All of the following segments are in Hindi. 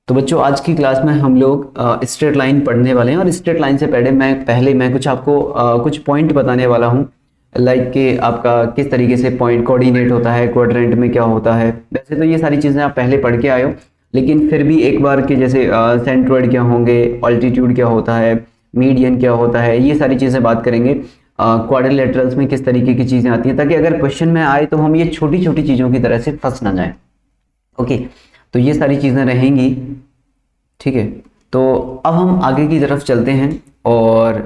तो बच्चों आज की क्लास में हम लोग स्ट्रेट लाइन पढ़ने वाले हैं और स्ट्रेट लाइन से पहले मैं कुछ आपको कुछ पॉइंट बताने वाला हूं, लाइक कि आपका किस तरीके से पॉइंट कोऑर्डिनेट होता है, क्वाड्रेंट में क्या होता है। वैसे तो ये सारी चीज़ें आप पहले पढ़ के आए हो, लेकिन फिर भी एक बार के जैसे सेंट्रोइड क्या होंगे, ऑल्टीट्यूड क्या होता है, मीडियन क्या होता है, ये सारी चीज़ें बात करेंगे। क्वाड्रिलेटरल्स में किस तरीके की चीज़ें आती हैं, ताकि अगर क्वेश्चन में आए तो हम ये छोटी छोटी चीज़ों की तरह से फंस ना जाए। ओके, तो ये सारी चीज़ें रहेंगी, ठीक है। तो अब हम आगे की तरफ चलते हैं और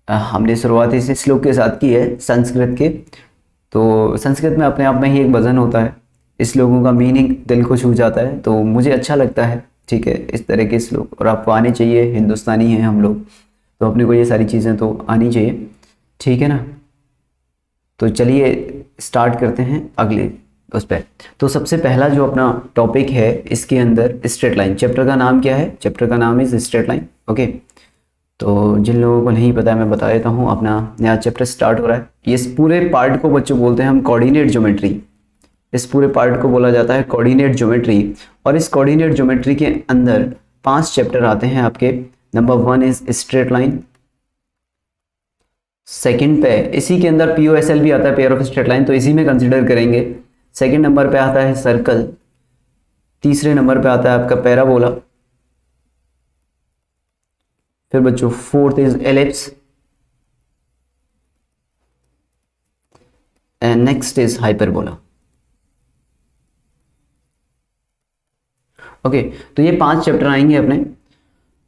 हमने शुरुआत इस श्लोक के साथ की है संस्कृत के। तो संस्कृत में अपने आप में ही एक वजन होता है, इस लोगों का मीनिंग दिल को छू जाता है, तो मुझे अच्छा लगता है, ठीक है, इस तरह के श्लोक। और आपको आने चाहिए, हिंदुस्तानी हैं हम लोग, तो अपने को ये सारी चीज़ें तो आनी चाहिए, ठीक है ना। तो चलिए स्टार्ट करते हैं अगले उस पर। तो सबसे पहला जो अपना टॉपिक है इसके अंदर स्ट्रेट लाइन, चैप्टर का नाम क्या है? चैप्टर का नाम इज स्ट्रेट लाइन। ओके, तो जिन लोगों को नहीं पता है मैं बता देता हूँ, अपना नया चैप्टर स्टार्ट हो रहा है। ये इस पूरे पार्ट को बच्चों बोलते हैं हम कोऑर्डिनेट ज्योमेट्री। इस पूरे पार्ट को बोला जाता है कोऑर्डिनेट ज्योमेट्री। और इस कोऑर्डिनेट ज्योमेट्री के अंदर 5 चैप्टर आते हैं आपके। Number 1 is straight line. Second पे इसी के अंदर POSL भी आता है, पेयर ऑफ स्ट्रेट लाइन, तो इसी में कंसिडर करेंगे। सेकंड नंबर पे आता है सर्कल। तीसरे नंबर पे आता है आपका पैराबोला। फिर बच्चों fourth is ellipse and next is hyperbola. Okay, तो ये 5 चैप्टर आएंगे अपने।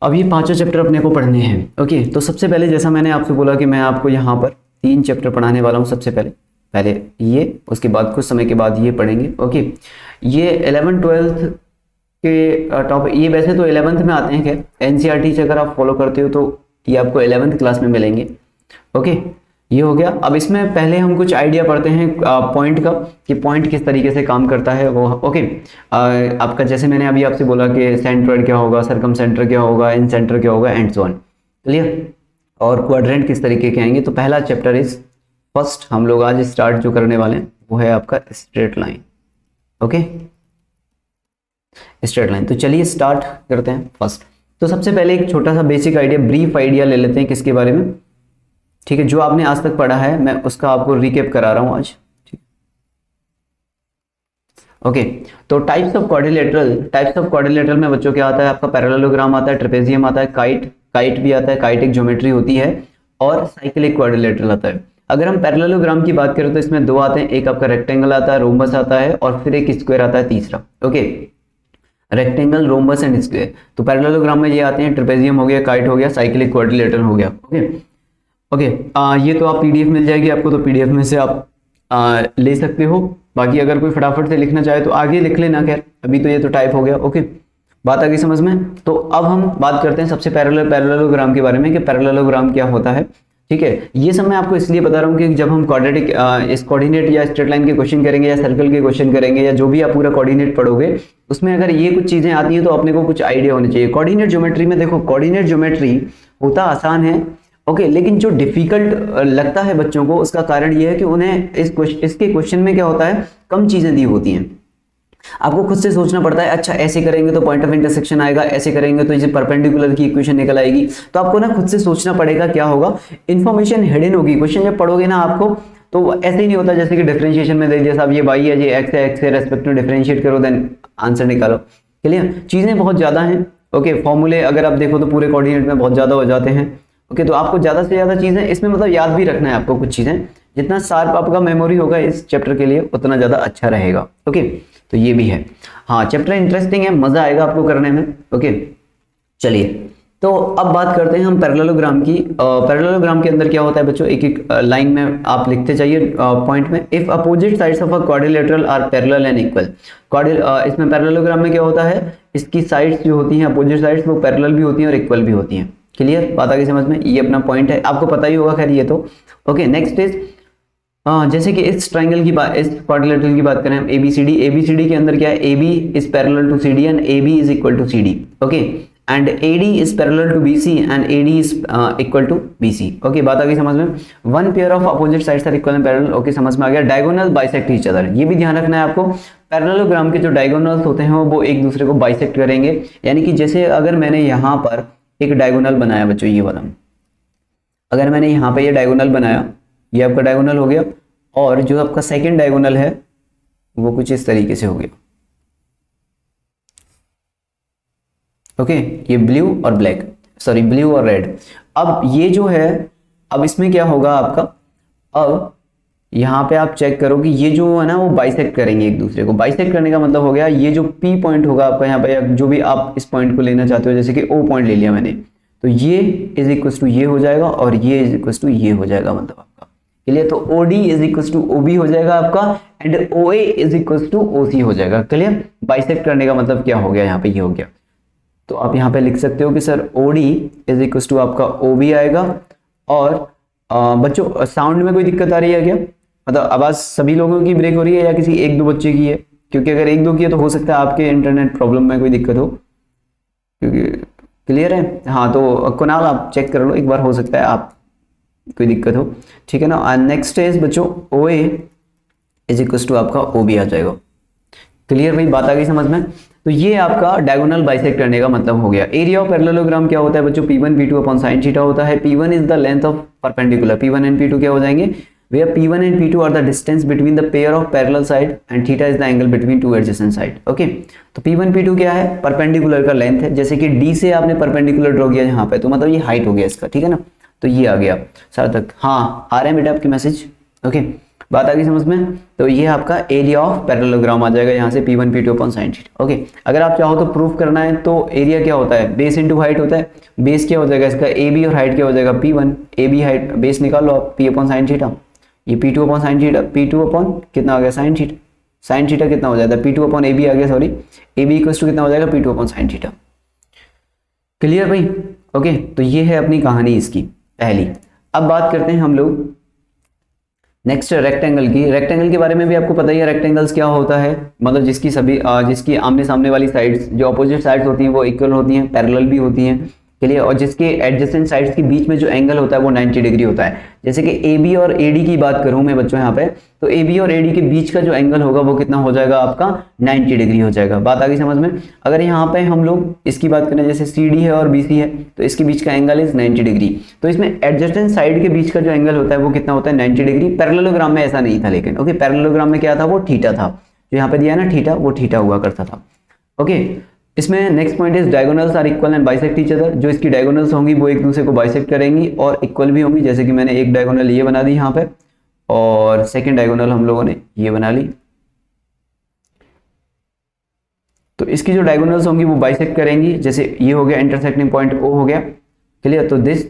अब ये 5 चैप्टर अपने को पढ़ने हैं। ओके, तो सबसे पहले जैसा मैंने आपसे बोला कि मैं आपको यहाँ पर 3 चैप्टर पढ़ाने वाला हूँ। सबसे पहले ये, उसके बाद कुछ समय के बाद ये पढ़ेंगे। ओके, ये 11th-12th के टॉपिक, ये वैसे तो 11th में आते हैं। खैर NCERT से अगर आप फॉलो करते हो तो ये आपको 11th क्लास में मिलेंगे। ओके, ये हो गया। अब इसमें पहले हम कुछ आइडिया पढ़ते हैं पॉइंट का, कि पॉइंट किस तरीके से काम करता है वो। ओके, आपका जैसे मैंने अभी आपसे बोला कि सेंट्रोइड क्या होगा, सरकम सेंटर क्या होगा, इन सेंटर क्या होगा, एंड सो ऑन। क्लियर? और क्वाड्रेंट किस तरीके के आएंगे। तो पहला चैप्टर इज फर्स्ट, हम लोग आज स्टार्ट जो करने वाले हैं वो है आपका straight line. Okay, straight line. तो चलिए स्टार्ट करते हैं फर्स्ट। तो सबसे पहले एक छोटा सा बेसिक आइडिया, ब्रीफ आइडिया ले लेते हैं किसके बारे में, ठीक है। जो आपने आज तक पढ़ा है मैं उसका आपको रिकेप करा रहा हूं आज, ठीक। ओके, तो टाइप्स ऑफ क्वाड्रिलेटरल में बच्चों क्या आता है आपका? पैरेललोग्राम आता है, ट्रेपेजियम आता है, काइट भी आता है, काइट एक ज्योमेट्री होती है, और साइक्लिक क्वाड्रिलेटरल आता है। अगर हम पैरेललोग्राम की बात करें तो इसमें 2 आते हैं, एक आपका रेक्टेंगल आता है, रोम्बस आता है, और फिर एक स्क्वायर आता है तीसरा। Okay, rectangle, rhombus and square. तो पैरेललोग्राम में ये आते हैं, ट्रेपेजियम हो गया, काइट हो गया, साइक्लिक क्वाड्रिलेटरल हो गया। ओके, ये तो आप PDF मिल जाएगी आपको, तो PDF में से आप ले सकते हो। बाकी अगर कोई फटाफट से लिखना चाहे तो आगे लिख लेना, खैर अभी तो ये तो टाइप हो गया। ओके, बात आ गई समझ में। तो अब हम बात करते हैं सबसे पैरेललोग्राम के बारे में, कि पैरेललोग्राम क्या होता है, ठीक है। ये सब मैं आपको इसलिए बता रहा हूँ कि जब हम क्वाड्रेटिक इस कोऑर्डिनेट या स्ट्रेट लाइन के क्वेश्चन करेंगे, या सर्कल के क्वेश्चन करेंगे, या जो भी आप पूरा कोऑर्डिनेट पढ़ोगे, उसमें अगर ये कुछ चीजें आती हैं तो अपने को कुछ आइडिया होनी चाहिए। कोऑर्डिनेट ज्योमेट्री में देखो, कोऑर्डिनेट ज्योमेट्री होता आसान है, ओके, लेकिन जो डिफिकल्ट लगता है बच्चों को, उसका कारण ये है कि उन्हें इसके क्वेश्चन में क्या होता है, कम चीजें दी होती हैं। आपको खुद से सोचना पड़ता है, अच्छा ऐसे करेंगे तो पॉइंट ऑफ इंटरसेक्शन आएगा, ऐसे करेंगे तो ये परपेंडिकुलर की इक्वेशन निकल आएगी। तो आपको ना खुद से सोचना पड़ेगा क्या होगा, इन्फॉर्मेशन हिडन होगी। क्वेश्चन जब पढ़ोगे ना आपको, तो ऐसे ही नहीं होता जैसे कि डिफरेंशिएशन में दे दिया साहब ये y है, ये x है, x के रेस्पेक्ट में डिफरेंशिएट करो देन आंसर निकालो। क्लियर? चीजें बहुत ज्यादा हैं। ओके, फॉर्मूले अगर आप देखो तो पूरे कोऑर्डिनेट में बहुत ज्यादा हो जाते हैं। ओके, तो आपको ज्यादा से ज्यादा चीजें इसमें मतलब याद भी रखना है आपको कुछ चीजें। जितना शार्प आपका मेमोरी होगा इस चैप्टर के लिए उतना ज्यादा अच्छा रहेगा। ओके, तो ये भी है। हाँ, चैप्टर इंटरेस्टिंग है, मजा आएगा आपको करने में। ओके, चलिए तो अब बात करते हैं हम पैरेललोग्राम की। पैरेललोग्राम के अंदर क्या होता है बच्चों, एक एक लाइन में आप लिखते जाइए पॉइंट में। If opposite sides of a quadrilateral are parallel and equal. इसमें पैरेललोग्राम में क्या होता है, इसकी साइड्स जो होती हैं, अपोजिट साइड्स, वो पैरेलल भी होती हैं और इक्वल भी होती हैं। क्लियर? बात आ गई समझ में। ये अपना पॉइंट है, आपको पता ही होगा खैर ये तो। ओके, नेक्स्ट इज जैसे कि इस ट्राइंगल की बात, इस क्वाड्रिलेटरल की बात करें हम, ABCD के अंदर क्या है, AB is parallel to CD and AB is equal to CD। Okay, and AD is parallel to BC and AD is equal to BC। Okay, बात आ गई समझ में। One pair of opposite sides are equal and parallel. Okay, समझ में आ गया। डायगोनल बाइसेक्ट ईच अदर, ये भी ध्यान रखना है आपको। पैरेललोग्राम के जो डायगोनल्स होते हैं वो एक दूसरे को बाइसेक्ट करेंगे, यानी कि जैसे अगर मैंने यहाँ पर एक डायगोनल बनाया बच्चों, ये वाला, अगर मैंने यहाँ पे ये डायगोनल बनाया, ये आपका डायगोनल हो गया, और जो आपका सेकंड डायगोनल है वो कुछ इस तरीके से हो गया। ओके, ये ब्लू और ब्लैक, सॉरी ब्लू और रेड। अब ये जो है, अब इसमें क्या होगा आपका, अब यहाँ पे आप चेक करो कि ये जो है ना वो बाइसेक्ट करेंगे एक दूसरे को। बाइसेक्ट करने का मतलब हो गया, ये जो P पॉइंट होगा आपका यहाँ पे, जो भी आप इस पॉइंट को लेना चाहते हो, जैसे कि O पॉइंट ले लिया मैंने, तो ये इज इक्वल टू ये हो जाएगा और ये इज इक्वल टू ये हो जाएगा, मतलब आपका क्लियर। तो OD is equal to OB हो जाएगा आपका, and OA is equal to OC हो जाएगा। क्लियर, बाइसेक्ट करने का मतलब क्या हो गया, यहाँ पे ये हो गया। तो आप यहाँ पे लिख सकते हो कि sir OD is equal to आपका OB आएगा। और बच्चों साउंड में कोई दिक्कत आ रही है क्या, मतलब आवाज सभी लोगों की ब्रेक हो रही है या किसी एक दो बच्चे की है? क्योंकि अगर एक दो की है तो हो सकता है आपके इंटरनेट प्रॉब्लम में कोई दिक्कत हो, क्योंकि क्लियर है। हाँ, तो कुणाल आप चेक कर लो एक बार, हो सकता है आप कोई दिक्कत हो, ठीक है ना। नेक्स्ट इज बच्चों OA इज इक्वल टू आपका OB आ जाएगा। क्लियर भाई, बात आ गई समझ में। तो ये आपका डायगोनल बाइसेक्ट करने का मतलब हो गया। एरिया ऑफ पैरेललोग्राम क्या होता है बच्चों, P1 P2 upon sine theta होता है। P1 is the length of perpendicular, P1 and P2 क्या हो जाएंगे, where P1 and P2 are the distance between the pair of parallel side and theta is the angle between two adjacent side। Okay, तो P1 P2 क्या है, परपेंडिकुलर का लेंथ है। जैसे कि D से आपने परपेंडिकुलर ड्रॉ किया यहाँ पे, तो मतलब ये हाइट हो गया इसका, ठीक है ना। तो ये आ गया सार्थक, हाँ आ रहे हैं बेटा आपके मैसेज। ओके, बात आ गई समझ में। तो ये आपका एरिया ऑफ पैरेललोग्राम आ जाएगा यहाँ से, P1 P2 upon sine theta. Okay, अगर आप चाहो तो प्रूफ करना है तो एरिया क्या होता है, बेस इंटू हाइट होता है। बेस क्या हो जाएगा इसका, AB, और हाइट क्या हो जाएगा P1। AB हाइट, बेस निकाल लो आप, P अपॉन साइन थीटा, ये P2 upon sine theta, P2 upon कितना आ गया साइन थीटा, साइन थीटा कितना हो जाता है P2 अपॉन AB आ गया, सॉरी AB इक्वल्स टू कितना हो जाएगा P2 upon sine theta. Clear भाई। ओके, तो ये है अपनी कहानी इसकी पहली। अब बात करते हैं हम लोग नेक्स्ट रेक्टेंगल की। रेक्टेंगल के बारे में भी आपको पता ही है, रेक्टेंगल्स क्या होता है, मतलब जिसकी आमने सामने वाली साइड्स, जो अपोजिट साइड्स होती हैं वो इक्वल होती हैं, पैरेलल भी होती हैं। क्लियर, और जिसके एडजेसेंट साइड्स के बीच में जो एंगल होता है वो 90 डिग्री होता है। जैसे कि AB और AD की बात करूं मैं बच्चों यहाँ पे, तो AB और AD के बीच का जो एंगल होगा वो कितना हो जाएगा आपका, 90 डिग्री हो जाएगा। बात आ गई समझ में। अगर यहाँ पे हम लोग इसकी बात करें, जैसे CD है और BC है, तो इसके बीच का एंगल इज 90 डिग्री। तो इसमें एडजेसेंट साइड के बीच का जो एंगल होता है वो कितना होता है, 90 डिग्री। पैरेललोग्राम में ऐसा नहीं था लेकिन, ओके, पैरेललोग्राम में क्या था, वो थीटा था, जो यहाँ पे दिया है ना थीटा, वो थीटा हुआ करता था। ओके, इसमें next point is diagonals are equal and bisect each other. जो इसकी डायगोनल्स होंगी वो एक दूसरे को बाइसेक्ट करेंगी और इक्वल भी होंगी। जैसे कि मैंने एक डायगोनल ये बना दी यहाँ पे, और सेकंड डायगोनल हम लोगों ने ये बना ली। तो इसकी जो डायगोनल्स होंगी वो बाइसेक्ट करेंगी। जैसे ये हो गया इंटरसेक्टिंग पॉइंट O हो गया। क्लियर, तो this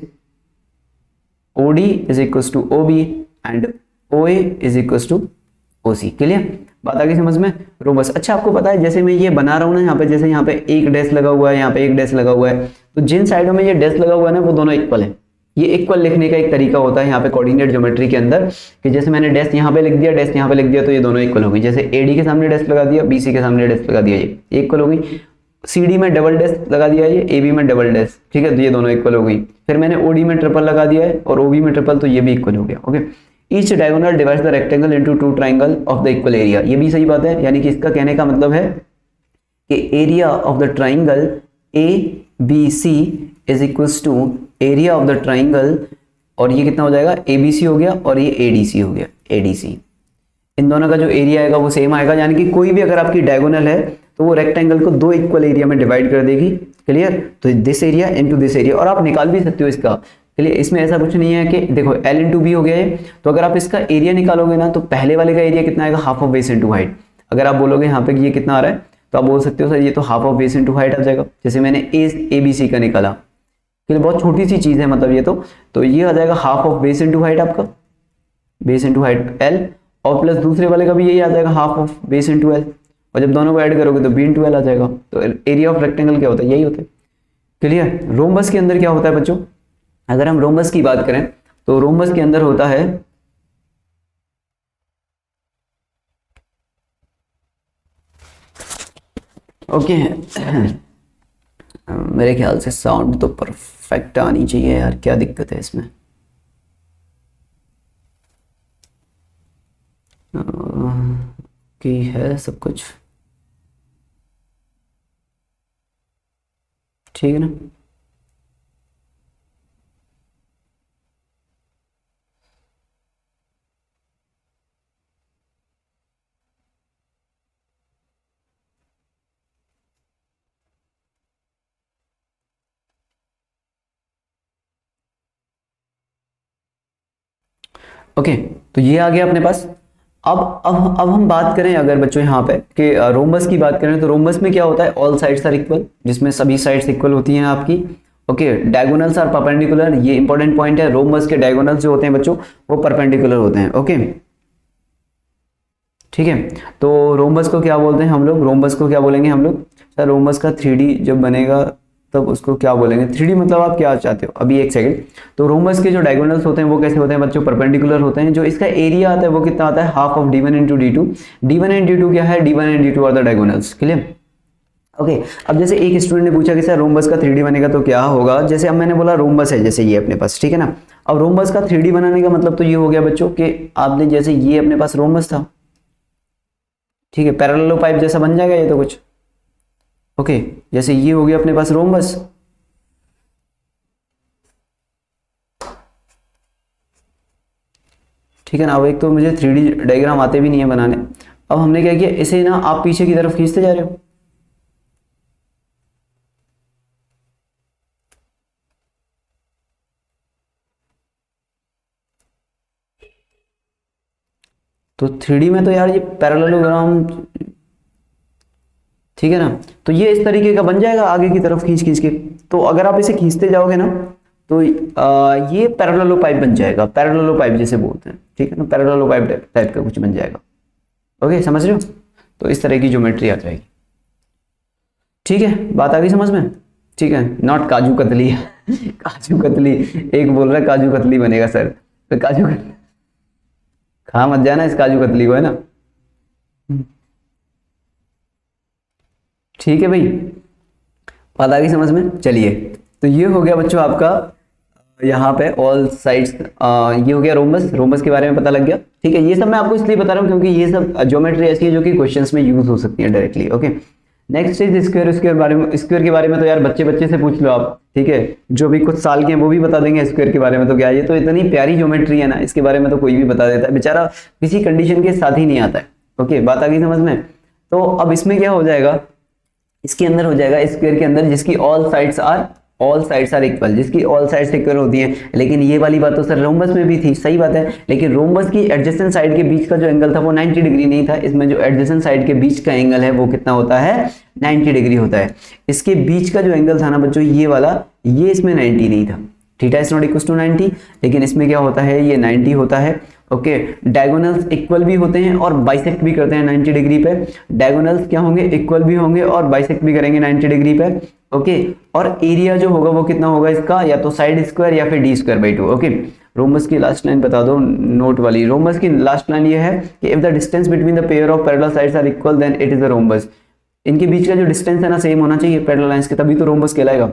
OD is equal to OB and OA is equal to OC। Clear, बात आ गई समझ में। रोबस, अच्छा आपको पता है जैसे मैं ये बना रहा हूँ ना यहाँ पे, जैसे यहाँ पे एक डैश लगा हुआ है, यहाँ पे एक डैश लगा हुआ है, तो जिन साइडों में ये डैश लगा हुआ है ना वो दोनों इक्वल है। ये इक्वल लिखने का एक तरीका होता है यहाँ पे कोऑर्डिनेट ज्योमेट्री के अंदर, कि जैसे मैंने डैश यहाँ पे लिख दिया, डैश यहाँ पे लिख दिया, तो ये दोनों इक्वल हो गई। जैसे AD के सामने डैश लगा दिया, BC के सामने डैश लगा दिया, ये इक्वल हो गई। CD में डबल डैश लगा दिया, ये AB में डबल डैश, ठीक है, तो ये दोनों इक्वल हो गई। फिर मैंने OD में ट्रिपल लगा दिया है और OB में ट्रिपल, तो ये भी इक्वल हो गया। Okay, each diagonal divides the rectangle into two triangle of the equal area. ये भी सही बात है, यानी कि इसका कहने का मतलब है कि area of the triangle ABC is equals to area of the triangle, और ये कितना हो जाएगा, ABC हो गया और ये ADC हो गया, ADC। इन दोनों का जो एरिया आएगा वो सेम आएगा, यानी कि कोई भी अगर आपकी डायगोनल है तो वो रेक्टेंगल को दो इक्वल एरिया में डिवाइड कर देगी। क्लियर, तो this area into this area, और आप निकाल भी सकते हो इसका। क्लियर, इसमें ऐसा कुछ नहीं है कि देखो L इंटू बी हो गया है, तो अगर आप इसका एरिया निकालोगे ना तो पहले वाले का एरिया कितना आएगा, half of base into height. अगर आप बोलोगे यहाँ पे ये कितना आ रहा है, तो आप बोल सकते हो सर ये तो half of base into height आ जाएगा। जैसे मैंने ABC का निकाला, फिर बहुत छोटी सी चीज है मतलब ये तो ये आ जाएगा half of base into height आपका, बेस इंटू हाइट L, और प्लस दूसरे वाले का भी यही आ जाएगा half of base into L, और जब दोनों को ऐड करोगे तो B इंटू L आ जाएगा। तो एरिया ऑफ रेक्टेंगल क्या होता है, यही होता है। क्लियर, रोम्बस के अंदर क्या होता है बच्चों, अगर हम रोम्बस की बात करें तो रोम्बस के अंदर होता है ओके मेरे ख्याल से साउंड तो परफेक्ट आनी चाहिए यार, क्या दिक्कत है इसमें। की है सब कुछ ठीक है ना। ओके, तो ये आ गया अपने पास। अब हम बात करें अगर बच्चों यहाँ पे कि रोम्बस की बात करें, तो रोम्बस में क्या होता है, ऑल साइड्स आर इक्वल, जिसमें सभी साइड्स इक्वल होती हैं आपकी। ओके, डायगोनल्स आर परपेंडिकुलर, ये इंपॉर्टेंट पॉइंट है, रोम्बस के डायगोनल्स जो होते हैं बच्चों वो परपेंडिकुलर होते हैं। ओके ठीक है, तो रोम्बस को क्या बोलते हैं हम लोग, रोम्बस को क्या बोलेंगे हम लोग सर, रोम्बस का 3D जब बनेगा तब उसको क्या बोलेंगे, 3D मतलब आप क्या चाहते हो, अभी एक सेकंड। तो रोम्बस के जो डायगोनल्स होते हैं वो कैसे होते हैं बच्चों, परपेंडिकुलर होते हैं। जो इसका एरिया आता है वो कितना आता है, half of d1 into d2। d1 and d2 क्या है, d1 and d2 are the diagonals. Clear. Okay, अब जैसे एक स्टूडेंट ने पूछा कि सर रोम्बस का 3D बनेगा तो क्या होगा, जैसे अब मैंने बोला रोम्बस है जैसे ये अपने पास, ठीक है ना। अब रोम्बस का 3D बनाने का मतलब तो ये हो गया बच्चों कि आपने जैसे ये अपने पास रोम्बस था, ठीक है, पैरेललोपाइप जैसा बन जाएगा ये तो कुछ। ओके, जैसे ये हो गया अपने पास रोम्बस, ठीक है ना। अब एक तो मुझे 3D डायग्राम आते भी नहीं है बनाने। अब हमने क्या किया, इसे ना आप पीछे की तरफ खींचते जा रहे हो, तो 3D में तो यार ये पैरेललोग्राम, ठीक है ना। तो ये इस तरीके का बन जाएगा आगे की तरफ खींच खींच के। तो अगर आप इसे खींचते जाओगे ना तो ये पैरेललोपाइप बन जाएगा, पैरेललोपाइप जैसे बोलते हैं, ठीक है ना, पैरेललोपाइप टाइप का कुछ बन जाएगा। ओके, समझ रहे हो, तो इस तरह की ज्योमेट्री आ जाएगी। ठीक है, बात आ गई समझ में। ठीक है, नॉट काजू कतली काजू कतली, एक बोल रहा है काजू कतली बनेगा सर, तो काजू कतली खा मत जाना इस काजू कतली को, है ना। ठीक है भाई, बात आ गई समझ में। चलिए, तो ये हो गया बच्चों आपका यहाँ पे ऑल साइड्स, ये हो गया रोम्बस, रोम्बस के बारे में पता लग गया। ठीक है, ये सब मैं आपको इसलिए बता रहा हूँ क्योंकि ये सब ज्योमेट्री ऐसी है जो कि क्वेश्चंस में यूज हो सकती है directly. Okay, next is square. Square बारे में, स्क्वायर के बारे में तो यार बच्चे बच्चे से पूछ लो आप, ठीक है, जो भी कुछ साल के हैं वो भी बता देंगे स्क्वायर के बारे में। तो क्या, ये तो इतनी प्यारी ज्योमेट्री है ना, इसके बारे में तो कोई भी बता देता है, बेचारा किसी कंडीशन के साथ ही नहीं आता है। ओके, बात आ गई समझ में। तो अब इसमें क्या हो जाएगा, इसके अंदर हो जाएगा स्क्वायर के अंदर जिसकी ऑल साइड्स आर इक्वल, जिसकी ऑल साइड्स इक्वल होती हैं। लेकिन ये वाली बात तो सर रोम्बस में भी थी, सही बात है, लेकिन रोम्बस की एडजेसेंट साइड के बीच का जो एंगल था वो 90 डिग्री नहीं था। इसमें जो एडजेसेंट साइड के बीच का एंगल है वो कितना होता है, 90 डिग्री होता है। इसके बीच का जो एंगल था ना बच्चों ये वाला, ये इसमें 90 नहीं था, theta is not equal to 90, लेकिन इसमें क्या होता है, ये 90 होता है। ओके, डायगोनल्स इक्वल भी होते हैं और बाइसेक्ट भी करते हैं 90 डिग्री पे। डायगोनल्स क्या होंगे, इक्वल भी होंगे और बाइसेक्ट भी करेंगे 90 डिग्री पे। ओके, और एरिया जो होगा वो कितना होगा इसका, या तो साइड स्क्वायर या फिर d square by 2। Okay, rhombus की लास्ट लाइन बता दो नोट वाली, रोम्बस की लास्ट लाइन ये है कि if the distance between the pair of parallel sides are equal then it is a rhombus. इनके बीच का जो डिस्टेंस है ना सेम होना चाहिए पैरेलल लाइंस के, तभी तो रोम्बस कहलाएगा।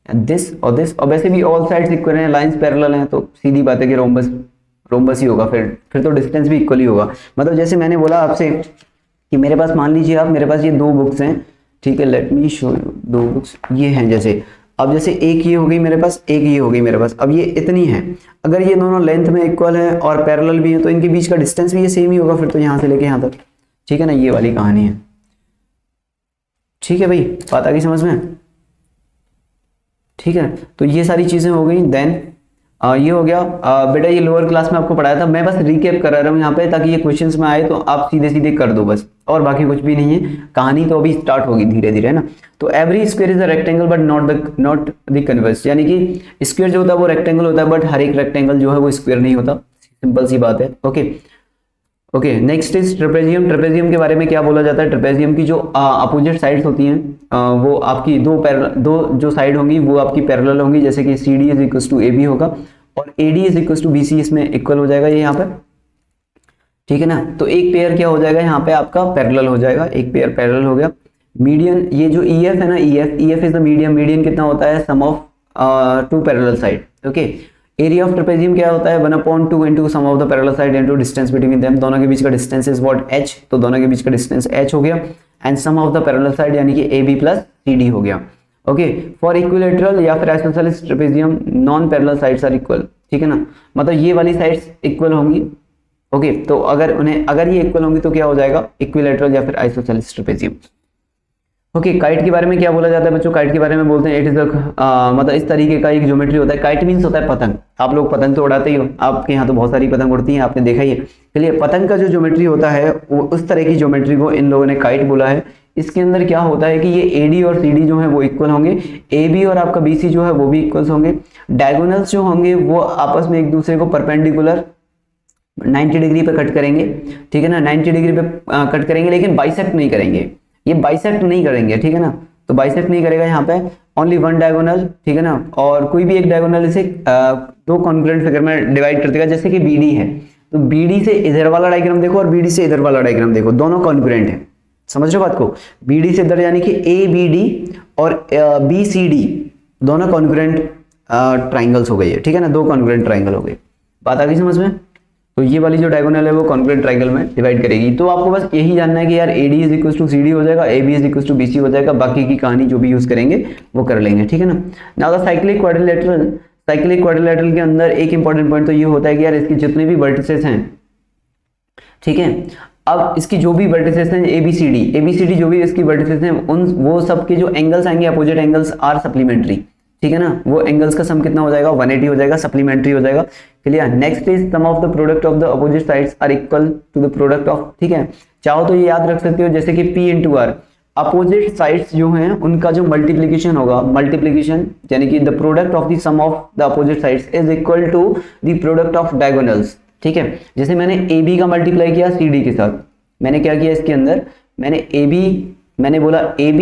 दिस, और वैसे भी ऑल साइड्स इक्वल हैं, लाइंस पैरेलल हैं, तो सीधी बात है कि रोम्बस ही होगा, फिर तो डिस्टेंस भी इक्वल ही होगा। मतलब जैसे मैंने बोला आपसे कि मेरे पास, मान लीजिए आप, मेरे पास ये दो बुक्स हैं, ठीक है, लेट मी शो यू, दो बुक्स ये हैं जैसे, अब जैसे एक ये हो गई मेरे पास, एक ये हो गई मेरे पास, अब ये इतनी है, अगर ये दोनों लेंथ में इक्वल है और पैरेलल भी है तो इनके बीच का डिस्टेंस भी ये सेम ही होगा फिर तो, यहाँ से लेके यहाँ तक। ठीक है ना, ये वाली कहानी है। ठीक है भाई, बात आ गई समझ में। ठीक है, तो ये सारी चीजें हो गई। देन ये हो गया बेटा, ये लोअर क्लास में आपको पढ़ाया था, मैं बस रिकैप कर रहा हूँ यहाँ पे ताकि ये क्वेश्चंस में आए तो आप सीधे सीधे कर दो बस, और बाकी कुछ भी नहीं है, कहानी तो अभी स्टार्ट होगी धीरे धीरे, है ना। तो every square is a rectangle but not the converse, यानी कि स्क्वायर जो होता है वो रेक्टेंगल होता है बट हर एक रेक्टेंगल जो है वो स्क्वायर नहीं होता, सिंपल सी बात है। Okay, next is trapezium. Trapezium के बारे में क्या बोला जाता है, ट्रेपेजियम की जो अपोजिट साइड्स होती हैं वो आपकी दो जो साइड होंगी वो आपकी पैरेलल होंगी, जैसे कि C D is equal to A B होगा और A D is equal to B C, इसमें इक्वल हो जाएगा ये यहाँ पे। ठीक है ना, तो एक पेयर क्या हो जाएगा यहाँ पे आपका पैरेलल हो जाएगा, एक पेयर पैरेलल हो गया। मीडियन, ये जो EF है ना, EF is the median, median कितना होता है, sum of two parallel side, okay. Area of trapezium क्या होता है, 1/2 into sum of the parallel side into distance between them, दोनों के बीच का डिस्टेंस इज व्हाट, h, तो दोनों के बीच का डिस्टेंस h हो गया, and sum of the parallel side यानी कि AB प्लस CD हो गया, ओके। फॉर इक्विलेटरल या फिर isosceles trapezium non parallel sides are equal, ठीक है ना, मतलब ये वाली साइड्स इक्वल होंगी, ओके। तो अगर ये इक्वल होंगी तो क्या हो जाएगा, इक्विलेटरल या फिर आइसोसेलेस ट्रेपेजियम, ओके। काइट के बारे में क्या बोला जाता है बच्चों, काइट के बारे में बोलते हैं इट इज मतलब इस तरीके का एक ज्योमेट्री होता है। काइट मीन्स होता है पतंग, आप लोग पतंग तो उड़ाते ही हो, आपके यहाँ तो बहुत सारी पतंग उड़ती हैं, आपने देखा ही है। चलिए, पतंग का जो ज्योमेट्री होता है वो उस तरह की ज्योमेट्री को इन लोगों ने काइट बोला है। इसके अंदर क्या होता है कि ये AD और CD जो है वो इक्वल होंगे, AB और आपका BC जो है वो भी इक्वल होंगे, डायगोनल्स जो होंगे वो आपस में एक दूसरे को परपेंडिकुलर 90 डिग्री पे कट करेंगे, ठीक है ना, 90 डिग्री पे कट करेंगे, लेकिन बाइसेक्ट नहीं करेंगे, ये बाइसेक्ट नहीं करेंगे, ठीक है ना, तो बाइसेक्ट नहीं करेगा यहाँ पे, ओनली वन डायगोनल, ठीक है ना, और कोई भी एक डायगोनल इसे दो कॉन्ग्रुएंट फिगर में डिवाइड कर देगा, जैसे कि BD है, तो BD से इधर वाला डायग्राम देखो और BD से इधर वाला डायग्राम देखो, दोनों कॉन्ग्रुएंट है, समझ रहे हो बात को, BD से इधर यानी कि ABD और BCD दोनों कॉन्ग्रुएंट ट्राइंगल्स हो गई है, ठीक है ना, दो कॉन्ग्रुएंट ट्राइंगल हो गए, बात आ गई समझ में। तो ये वाली जो डायगोनल है वो कॉन्ग्रुएंट ट्रायंगल में डिवाइड करेगी। तो आपको बस यही जानना है कि यार AD is equal to CD हो जाएगा, AB is equal to BC हो जाएगा, बाकी की कहानी जो भी यूज करेंगे वो कर लेंगे, ठीक है ना। नाउ द साइक्लिक क्वाड्रिलेटरल के अंदर एक इंपॉर्टेंट पॉइंट तो ये होता है कि यार इसके जितने भी वर्टिसेस हैं, ठीक है, अब इसकी जो भी वर्टिसेस हैं ABCD जो भी इसकी वर्टिसेस हैं उन वो सब के जो एंगल्स आएंगे अपोजिट एंगल्स आर सप्लीमेंट्री, ठीक है ना, वो एंगल्स का सम कितना हो जाएगा 180 हो जाएगा, सप्लीमेंट्री हो जाएगा, clear. Next is sum of the product of the opposite sides are equal to the product of, ठीक है, चाहो तो ये याद रख सकते हो जैसे कि P into R, opposite sides जो हैं उनका जो मल्टीप्लीकेशन होगा, मल्टीप्लीकेशन यानी कि the product of the sum of the opposite sides is equal to the product of diagonals, ठीक है। जैसे मैंने AB का मल्टीप्लाई किया CD के साथ, मैंने क्या किया इसके अंदर, मैंने बोला AB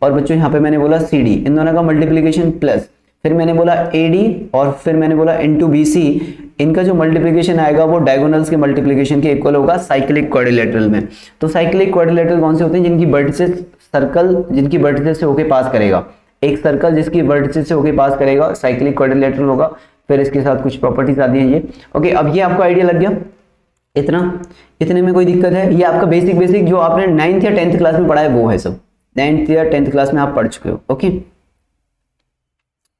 और बच्चों यहाँ पे मैंने बोला CD, इन दोनों का मल्टीप्लीकेशन प्लस, फिर मैंने बोला AD और फिर मैंने बोला इनटू BC, इनका जो मल्टीप्लीकेशन आएगा वो डायगोनल्स के मल्टीप्लीकेशन के इक्वल होगा साइक्लिक क्वाड्रिलेटरल में। तो साइक्लिक क्वाड्रिलेटरल कौन से होते हैं, जिनकी वर्टिसेस सर्कल जिनकी वर्टिसेस से होके पास करेगा, एक सर्कल जिसकी वर्टिसेस से होके पास करेगा साइक्लिक क्वाड्रिलेटरल होगा। फिर इसके साथ कुछ प्रॉपर्टीज आती हैं ये, ओके। अब ये आपको आइडिया लग गया, इतने में कोई दिक्कत है, ये आपका बेसिक जो आपने 9th या 10th क्लास में पढ़ा है वो है, सब 9th या 10th क्लास में आप पढ़ चुके हो, ओके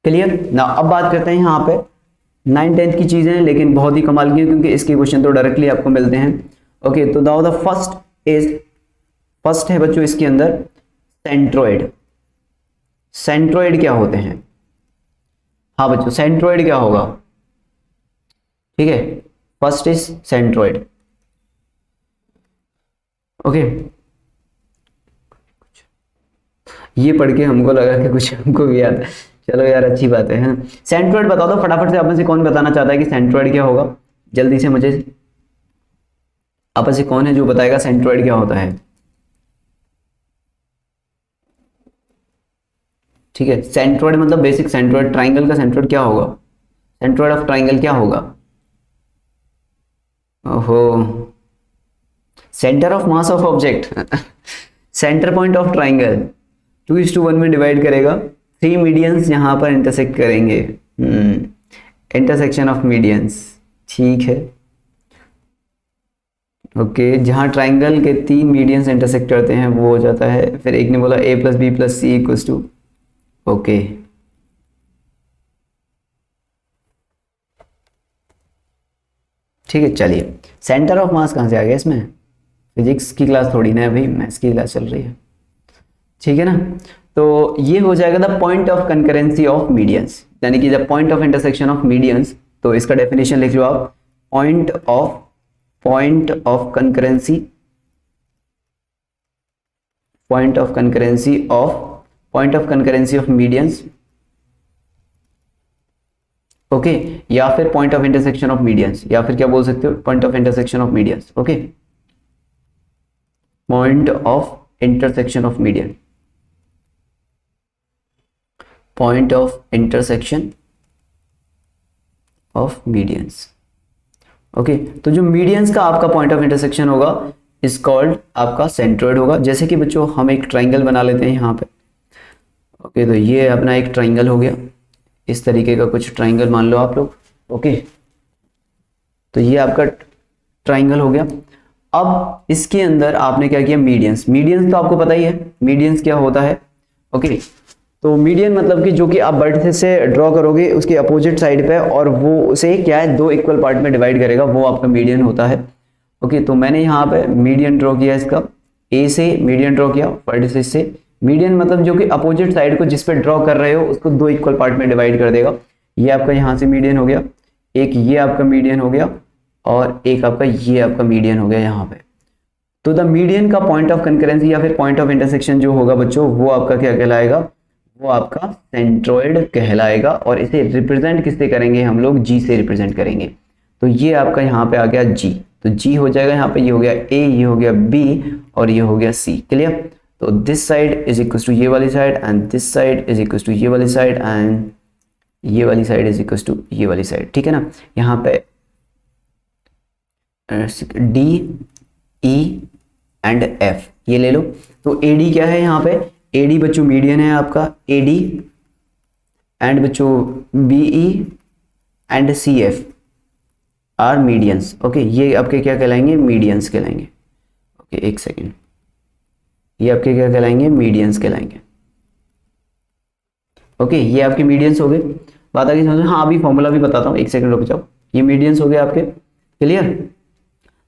क्लियर ना। अब बात करते हैं यहाँ पे 9th 10th की चीजें, लेकिन बहुत ही कमाल की है क्योंकि इसके क्वेश्चन तो डायरेक्टली आपको मिलते हैं, ओके। तो नाउ द फर्स्ट है बच्चों इसके अंदर सेंट्रोइड। सेंट्रोइड क्या होते हैं, हाँ बच्चों सेंट्रोइड क्या होगा, ठीक है, फर्स्ट इज सेंट्रोइड, ओके। ये पढ़ के हमको लगा कि कुछ हमको भी याद, चलो यार अच्छी बात है। सेंट्रोइड बता दो फटाफट से, आप में से कौन बताना चाहता है कि सेंट्रोइड क्या होगा, जल्दी से मुझे, आप में से कौन है जो बताएगा सेंट्रोइड क्या होता है, ठीक है। सेंट्रोइड मतलब बेसिक सेंट्रोइड, ट्राइंगल का सेंट्रोइड क्या होगा, सेंट्रोइड ऑफ ट्राइंगल क्या होगा, ओहो, centre of mass of object, centre point of triangle 2:1 में डिवाइड करेगा, 3 मीडियंस यहां पर इंटरसेक्ट करेंगे, इंटरसेक्शन ऑफ मीडियंस, ठीक है, ओके। जहां ट्राइंगल के 3 मीडियंस इंटरसेक्ट करते हैं वो हो जाता है, फिर एक ने बोला A + B + C equals to, okay ठीक है। चलिए सेंटर ऑफ मास कहाँ से आ गया इसमें, फिजिक्स की क्लास थोड़ी ना भाई, मैथ्स की क्लास चल रही है, ठीक है ना। तो ये हो जाएगा the point of concurrency of medians, यानी कि the point of intersection of medians. तो इसका डेफिनेशन लिख लो आप, point of concurrency of medians, okay, या फिर point of intersection of medians, या फिर क्या बोल सकते हो, point of intersection of medians, okay, point of intersection of median, point of intersection of medians, okay. तो जो मीडियंस का आपका पॉइंट ऑफ इंटरसेक्शन होगा इज कॉल्ड आपका सेंट्रोइड होगा। जैसे कि बच्चों हम एक ट्राइंगल बना लेते हैं यहाँ पे। ओके, तो ये अपना एक ट्राइंगल हो गया, इस तरीके का कुछ ट्राइंगल मान लो आप लोग। ओके, तो ये आपका ट्राइंगल हो गया। अब इसके अंदर आपने क्या किया, मीडियंस। मीडियंस तो आपको पता ही है मीडियंस क्या होता है। ओके, तो मीडियन मतलब कि जो कि आप वर्टिसेस से ड्रॉ करोगे उसके अपोजिट साइड पे, और वो उसे क्या है, दो इक्वल पार्ट में डिवाइड करेगा, वो आपका मीडियन होता है। ओके, तो मैंने यहाँ पे मीडियन ड्रॉ किया, इसका ए से मीडियन ड्रॉ किया वर्टिसेस से। मीडियन मतलब जो कि अपोजिट साइड को जिस पे ड्रॉ कर रहे हो उसको दो इक्वल पार्ट में डिवाइड कर देगा। ये आपका यहाँ से मीडियन हो गया, एक ये आपका मीडियन हो गया, और एक आपका ये आपका मीडियन हो गया यहाँ पे। तो द मीडियन का पॉइंट ऑफ कंकरेंसी या फिर पॉइंट ऑफ इंटरसेक्शन जो होगा बच्चों, वो आपका क्या कहलाएगा, वो आपका सेंट्रोइड कहलाएगा। और इसे रिप्रेजेंट किससे करेंगे हम लोग, जी से रिप्रेजेंट करेंगे। तो ये आपका यहाँ पे आ गया जी, तो जी हो जाएगा यहाँ पे, ये हो गया ए, ये हो गया बी, और ये हो गया सी। क्लियर? तो this side is equal to ये वाली side, and this side is equal to ये वाली साइड, एंड ये वाली साइड इज इक्वल टू ये वाली साइड। ठीक है ना? यहाँ पे डी, ई एंड एफ ये ले लो। तो एडी क्या है यहाँ पे, एडी बच्चों मीडियन है आपका, एडी एंड बच्चों BE and C F are medians. Okay, ये आपके क्या कहलाएंगे, मीडियंस कहलाएंगे। ओके, एक सेकेंड, ये आपके क्या कहलाएंगे, मीडियंस कहलाएंगे। ओके, ये आपके मीडियंस हो गए। बात आगे समझ में? हाँ, अभी फॉर्मूला भी बताता हूँ, एक सेकंड रुक जाओ। ये मीडियंस हो गए आपके। क्लियर?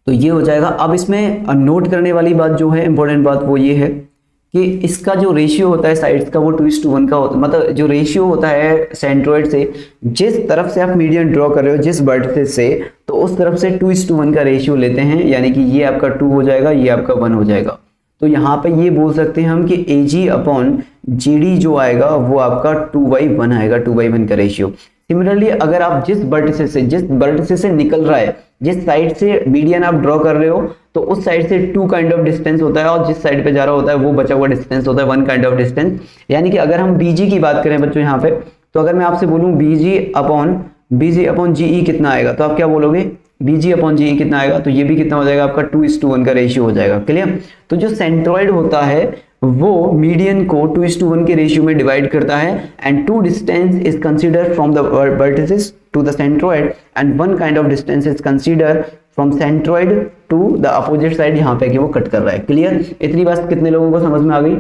तो ये हो जाएगा। अब इसमें नोट करने वाली बात जो है, इंपॉर्टेंट बात, वो ये है कि इसका जो रेशियो होता है साइड्स का, वो 2:1 का होता है। मतलब जो रेशियो होता है सेंट्रोइड से, जिस तरफ से आप मीडियन ड्रॉ कर रहे हो, जिस वर्टिसेस से, तो उस तरफ से 2:1 का रेशियो लेते हैं। यानी कि ये आपका 2 हो जाएगा, ये आपका 1 हो जाएगा। तो यहाँ पे ये बोल सकते हैं हम कि AG अपॉन GD जो आएगा वो आपका 2/1 आएगा, 2/1 का रेशियो। सिमिलरली अगर आप जिस वर्टिसेस से निकल रहा है, जिस साइड से मीडियन आप ड्रॉ कर रहे हो, तो उस साइड से 2 काइंड ऑफ डिस्टेंस होता है, और जिस साइड पे जा रहा होता है वो बचा हुआ डिस्टेंस होता है 1 काइंड ऑफ डिस्टेंस। यानी कि अगर हम BG की बात करें बच्चों यहाँ पे, तो अगर मैं आपसे बोलूं BG अपॉन GE कितना आएगा, तो आप क्या बोलोगे, BG अपॉन GE कितना आएगा, तो ये भी कितना हो जाएगा आपका 2:1 का रेशियो हो जाएगा। क्लियर? तो जो सेंट्रोइड होता है वो मीडियन को 2:1 के रेशियो में डिवाइड करता है, and 2 distance is considered from the vertices to the centroid, and 1 kind of distance is considered from centroid to the opposite side, यहाँ पे कि वो कट कर रहा है। क्लियर? इतनी बात कितने लोगों को समझ में आ गई?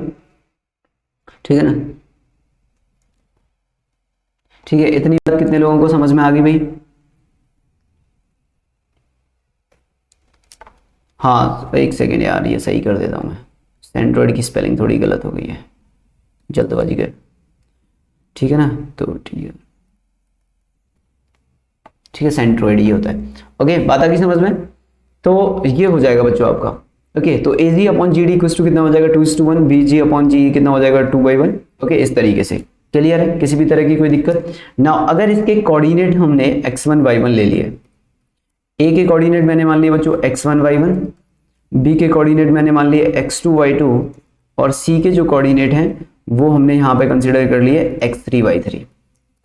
ठीक है ना? ठीक है, इतनी बात कितने लोगों को समझ में आ गई भाई? हाँ, एक सेकेंड यार, ये सही कर देता हूँ मैं। सेंट्रोइड की स्पेलिंग थोड़ी गलत हो गई है, जल्दबाजी कर। ठीक है ना? तो ठीक है, सेंट्रोइड ये होता है। ओके, बात आ गई समझ में? तो ये हो जाएगा बच्चों आपका। ओके, तो AG upon GD equals to कितना हो जाएगा, 2:1। BG अपॉन GE कितना हो जाएगा, 2/1। ओके, इस तरीके से। क्लियर है? किसी भी तरह की कोई दिक्कत ना? अगर इसके कोऑर्डिनेट हमने x1 y1 ले लिए, A के कोऑर्डिनेट मैंने मान लिए बच्चों x1 y1, B के कोऑर्डिनेट मैंने मान लिए x2 y2, और C के जो कोऑर्डिनेट हैं वो हमने यहाँ पे कंसिडर कर लिए x3 y3।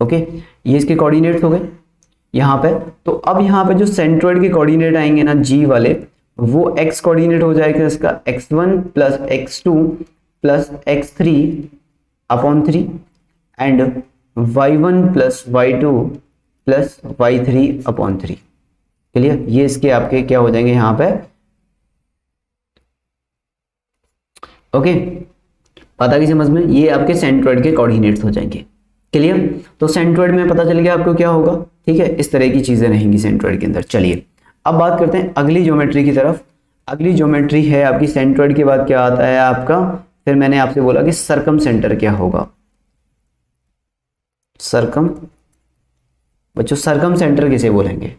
ओके, ये इसके कोऑर्डिनेट्स हो गए यहाँ पे। तो अब यहाँ पे जो सेंट्रोइड के कोऑर्डिनेट आएंगे ना, G वाले, वो x कोऑर्डिनेट हो जाएगा इसका x1 plus x2 plus x3 upon 3, and y1 plus y2 plus y3 upon 3। Clear? ये इसके आपके क्या हो जाएंगे यहाँ पे। ओके, पता की समझ में? ये आपके सेंट्रोइड के कोऑर्डिनेट्स हो जाएंगे। क्लियर? तो सेंट्रोइड में पता चल गया आपको क्या होगा। ठीक है, इस तरह की चीजें रहेंगी सेंट्रोइड के अंदर। चलिए अब बात करते हैं अगली ज्योमेट्री की तरफ। अगली ज्योमेट्री है आपकी सेंट्रोइड के बाद क्या आता है आपका, फिर मैंने आपसे बोला कि सरकम सेंटर क्या होगा। सरकम, बच्चों सरकम सेंटर किसे बोलेंगे?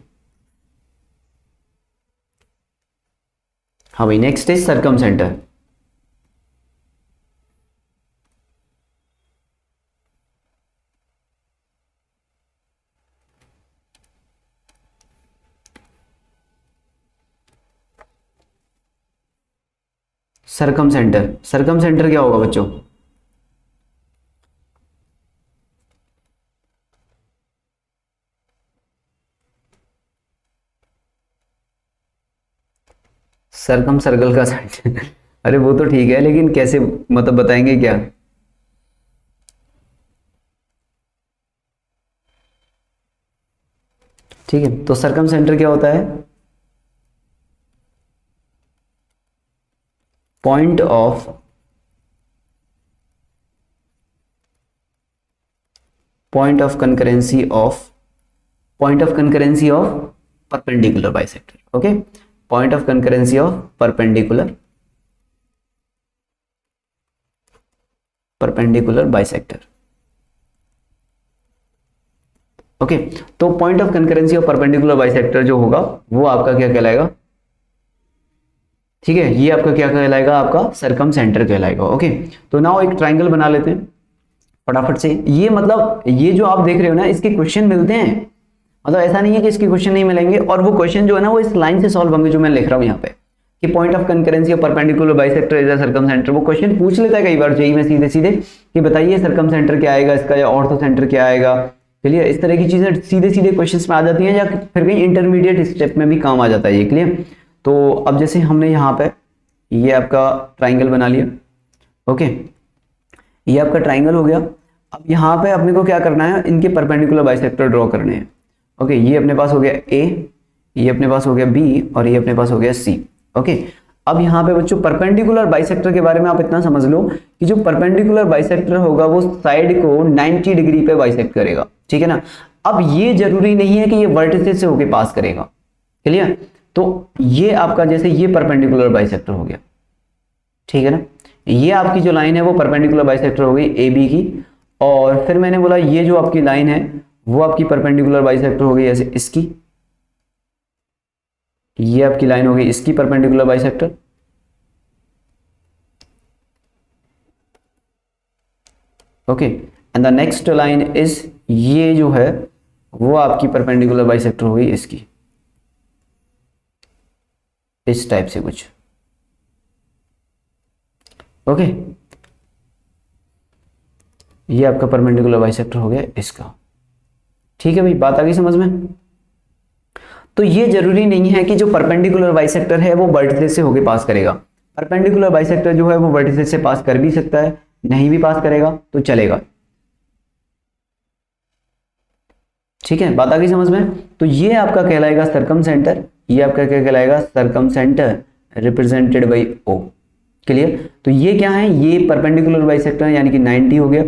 हाँ भाई, next is circumcentre. Circumcentre, circumcentre क्या होगा बच्चों? सरकम सर्कल का साइड अरे वो तो ठीक है, लेकिन कैसे मतलब बताएंगे क्या? ठीक है, तो सरकम सेंटर क्या होता है? Point of concurrency of perpendicular bisector. Okay, point of concurrency of perpendicular bisector. Okay, तो point of concurrency of perpendicular bisector जो होगा वो आपका क्या कहलाएगा? ठीक है, ये आपका क्या कहलाएगा? आपका सरकम सेंटर कहलाएगा। ओके, तो नाउ एक ट्राइंगल बना लेते हैं फटाफट से। ये मतलब ये जो आप देख रहे हो ना, इसके क्वेश्चन मिलते हैं, मतलब ऐसा नहीं है कि इसके क्वेश्चन नहीं मिलेंगे। और वो क्वेश्चन जो है ना वो इस लाइन से सॉल्व होंगे जो मैं लिख रहा हूँ यहाँ पे, कि point of concurrency of perpendicular bisector is a circum centre. वो क्वेश्चन पूछ लेता है कई बार जेईई में सीधे सीधे कि बताइए सर्कम सेंटर क्या आएगा इसका, या ऑर्थो सेंटर क्या आएगा। क्लियर? इस तरह की चीजें सीधे सीधे क्वेश्चन में आ जाती हैं, या फिर कहीं इंटरमीडिएट स्टेप में भी काम आ जाता है ये। क्लियर? तो अब जैसे हमने यहाँ पे ये आपका ट्राइंगल बना लिया। ओके, ये आपका ट्राइंगल हो गया। अब यहाँ पे अपने को क्या करना है? इनके परपेंडिकुलर बाइसेक्टर ड्रॉ करने हैं। ओके, ये अपने पास हो गया ए, ये अपने पास हो गया बी, और ये अपने पास हो गया सी। ओके, अब यहाँ पे बच्चों परपेंडिकुलर बाइसेक्टर के बारे में आप इतना समझ लो कि जो परपेंडिकुलर बाइसेक्टर होगा वो साइड को 90 डिग्री पे बाइसेक्ट करेगा। ठीक है ना? अब ये जरूरी नहीं है कि ये वर्टिसेस से होके पास करेगा। क्लियर? तो ये आपका जैसे ये परपेंडिकुलर बाइसेक्टर हो गया, ठीक है ना? ये आपकी जो लाइन है वो परपेंडिकुलर बाइसेक्टर हो गई ए बी की। और फिर मैंने बोला ये जो आपकी लाइन है वो आपकी परपेंडिकुलर बाइसेक्टर हो गई ऐसे इसकी, ये आपकी लाइन हो गई इसकी perpendicular bisector. Okay, and the next line is ये जो है वो आपकी परपेंडिकुलर बाइसेक्टर हो गई इसकी, इस टाइप से कुछ। ओके, ये आपका परपेंडिकुलर बाइसेक्टर हो गया इसका। ठीक है भाई, बात आ गई समझ में? तो ये जरूरी नहीं है कि जो परपेंडिकुलर बाइसेक्टर है वो वर्टिसेस से होके पास करेगा। परपेंडिकुलर बाइसेक्टर जो है वो वर्टिसेस से पास कर भी सकता है, नहीं भी पास करेगा तो चलेगा। ठीक है, बात आ गई समझ में? तो ये आपका कहलाएगा सरकम सेंटर, ये आपका क्या कहलाएगा? Circumcentre represented by O. Clear? तो ये क्या है? ये परपेंडिकुलर बाइसेक्टर है, यानी कि 90 हो गया,